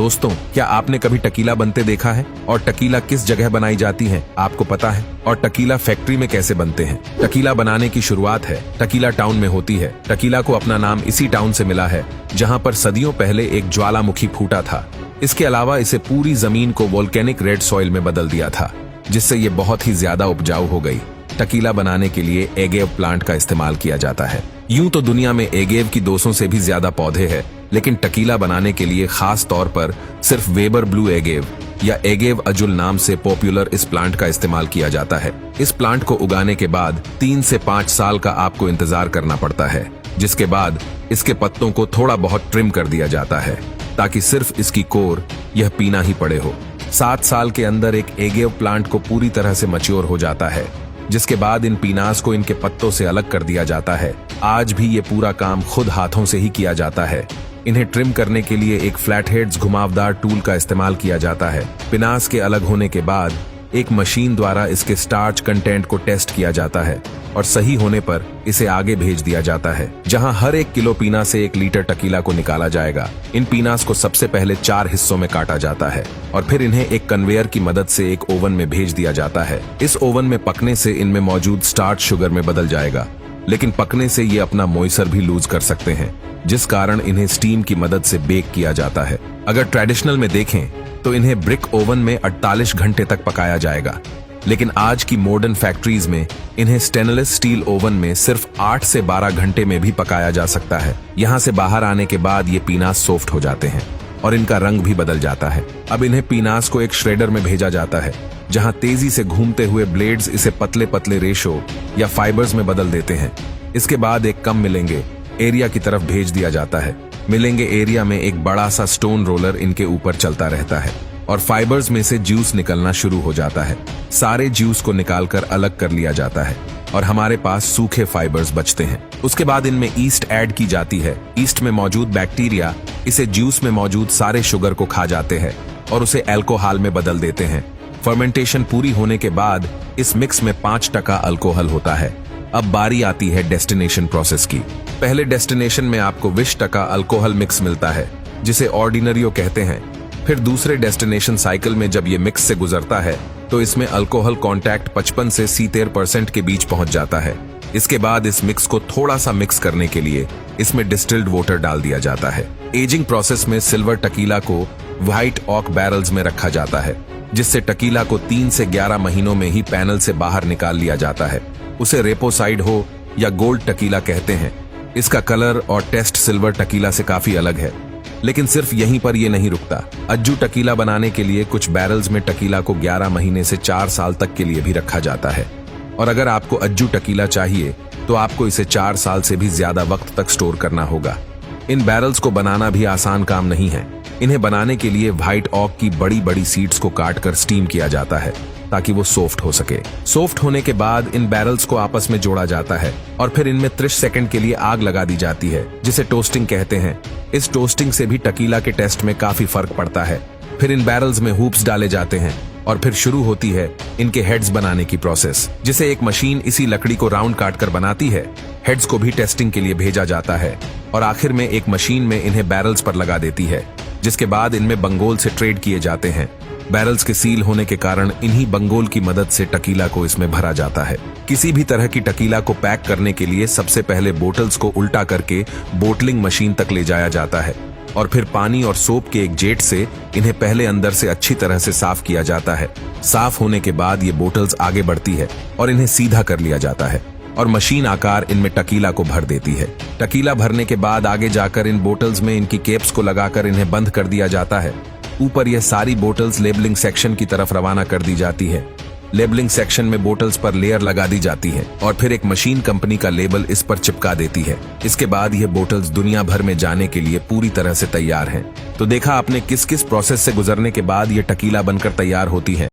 दोस्तों, क्या आपने कभी टकीला बनते देखा है? और टकीला किस जगह बनाई जाती है आपको पता है? और टकीला फैक्ट्री में कैसे बनते हैं? टकीला बनाने की शुरुआत है टकीला टाउन में होती है। टकीला को अपना नाम इसी टाउन से मिला है जहां पर सदियों पहले एक ज्वालामुखी फूटा था। इसके अलावा इसे पूरी जमीन को वोल्केनिक रेड सॉइल में बदल दिया था, जिससे ये बहुत ही ज्यादा उपजाऊ हो गई। टकीला बनाने के लिए एगेव प्लांट का इस्तेमाल किया जाता है। यूं तो दुनिया में एगेव की 200 से भी ज्यादा पौधे हैं, लेकिन टकीला बनाने के लिए खास तौर पर सिर्फ वेबर ब्लू एगेव या एगेव अजुल नाम से पॉपुलर इस प्लांट का इस्तेमाल किया जाता है। इस प्लांट को उगाने के बाद 3 से 5 साल का आपको इंतजार करना पड़ता है, जिसके बाद इसके पत्तों को थोड़ा बहुत ट्रिम कर दिया जाता है ताकि सिर्फ इसकी कोर यह पीना ही पड़े हो। 7 साल के अंदर एक एगेव प्लांट को पूरी तरह से मैच्योर हो जाता है, जिसके बाद इन पीनास को इनके पत्तों से अलग कर दिया जाता है। आज भी ये पूरा काम खुद हाथों से ही किया जाता है। इन्हें ट्रिम करने के लिए एक फ्लैट हेड्स घुमावदार टूल का इस्तेमाल किया जाता है। पिनास के अलग होने के बाद एक मशीन द्वारा इसके स्टार्च कंटेंट को टेस्ट किया जाता है और सही होने पर इसे आगे भेज दिया जाता है, जहां हर 1 किलो पीना से 1 लीटर टकीला को निकाला जाएगा। इन पीनास को सबसे पहले 4 हिस्सों में काटा जाता है और फिर इन्हें एक कन्वेयर की मदद से एक ओवन में भेज दिया जाता है। इस ओवन में पकने से इनमें मौजूद स्टार्च शुगर में बदल जाएगा, लेकिन पकने से ये अपना मॉइस्चर भी लूज कर सकते हैं, जिस कारण इन्हें स्टीम की मदद से बेक किया जाता है। अगर ट्रेडिशनल में देखें तो इन्हें ब्रिक ओवन में 48 घंटे तक पकाया जाएगा, लेकिन आज की मॉडर्न फैक्ट्रीज में इन्हें स्टेनलेस स्टील ओवन में सिर्फ 8 से 12 घंटे में भी पकाया जा सकता है। यहाँ से बाहर आने के बाद ये पीनास सॉफ्ट हो जाते हैं और इनका रंग भी बदल जाता है। अब इन्हें पीनास को एक श्रेडर में भेजा जाता है, जहां तेजी से घूमते हुए ब्लेड्स इसे पतले पतले रेशो या फाइबर्स में बदल देते हैं। इसके बाद एक कम मिलेंगे एरिया की तरफ भेज दिया जाता है। मिलेंगे एरिया में एक बड़ा सा स्टोन रोलर इनके ऊपर चलता रहता है और फाइबर्स में से जूस निकलना शुरू हो जाता है। सारे जूस को निकालकर अलग कर लिया जाता है और हमारे पास सूखे फाइबर्स बचते हैं। उसके बाद इनमें ईस्ट ऐड की जाती है। ईस्ट में मौजूद बैक्टीरिया इसे जूस में मौजूद सारे शुगर को खा जाते हैं और उसे अल्कोहल में बदल देते हैं। फर्मेंटेशन पूरी होने के बाद इस मिक्स में 5% अल्कोहल होता है। अब बारी आती है डेस्टिनेशन प्रोसेस की। पहले डेस्टिनेशन में आपको 20% अल्कोहल मिक्स मिलता है, जिसे ऑर्डिनरियो कहते हैं। फिर दूसरे डेस्टिनेशन साइकिल में जब ये मिक्स से गुजरता है तो इसमें अल्कोहल कॉन्टैक्ट 55 से 73% के बीच पहुंच जाता है। इसके बाद इस मिक्स को थोड़ा सा मिक्स करने के लिए इसमें डिस्टिल्ड वाटर डाल दिया जाता है। एजिंग प्रोसेस में सिल्वर टकीला को व्हाइट ऑक बैरल्स में रखा जाता है, जिससे टकीला को 3 से 11 महीनों में ही पैनल से बाहर निकाल लिया जाता है। उसे रेपोसाइड हो या गोल्ड टकीला कहते हैं। इसका कलर और टेस्ट सिल्वर टकीला से काफी अलग है, लेकिन सिर्फ यहीं पर यह नहीं रुकता। अज्जू टकीला बनाने के लिए कुछ बैरल्स में टकीला को 11 महीने से 4 साल तक के लिए भी रखा जाता है। और अगर आपको अज्जू टकीला चाहिए तो आपको इसे 4 साल से भी ज्यादा वक्त तक स्टोर करना होगा। इन बैरल्स को बनाना भी आसान काम नहीं है। इन्हें बनाने के लिए व्हाइट ऑक की बड़ी बड़ी सीड्स को काटकर स्टीम किया जाता है ताकि वो सॉफ्ट हो सके। सॉफ्ट होने के बाद इन बैरल्स को आपस में जोड़ा जाता है और फिर इनमें 30 सेकंड के लिए आग लगा दी जाती है, जिसे टोस्टिंग कहते हैं। इस टोस्टिंग से भी टकीला के टेस्ट में काफी फर्क पड़ता है। फिर इन बैरल्स में हूप्स डाले जाते हैं और फिर शुरू होती है इनके हेड्स बनाने की प्रोसेस, जिसे एक मशीन इसी लकड़ी को राउंड काटकर बनाती है। हेड्स को भी टेस्टिंग के लिए भेजा जाता है और आखिर में एक मशीन में इन्हें बैरल्स पर लगा देती है, जिसके बाद इनमें बंगोल से ट्रेड किए जाते हैं। बैरल्स के सील होने के कारण इन्हीं बंगोल की मदद से टकीला को इसमें भरा जाता है। किसी भी तरह की टकीला को पैक करने के लिए सबसे पहले बोतल्स को उल्टा करके बोटलिंग मशीन तक ले जाया जाता है और फिर पानी और सोप के एक जेट से इन्हें पहले अंदर से अच्छी तरह से साफ किया जाता है। साफ होने के बाद ये बोतल्स आगे बढ़ती है और इन्हें सीधा कर लिया जाता है और मशीन आकार इनमें टकीला को भर देती है। टकीला भरने के बाद आगे जाकर इन बोतल्स में इनकी कैप्स को लगाकर इन्हें बंद कर दिया जाता है। ऊपर यह सारी बोतल्स लेबलिंग सेक्शन की तरफ रवाना कर दी जाती है। लेबलिंग सेक्शन में बोतल्स पर लेयर लगा दी जाती है और फिर एक मशीन कंपनी का लेबल इस पर चिपका देती है। इसके बाद ये बोतल्स दुनिया भर में जाने के लिए पूरी तरह से तैयार हैं। तो देखा आपने किस किस प्रोसेस से गुजरने के बाद ये टकीला बनकर तैयार होती है।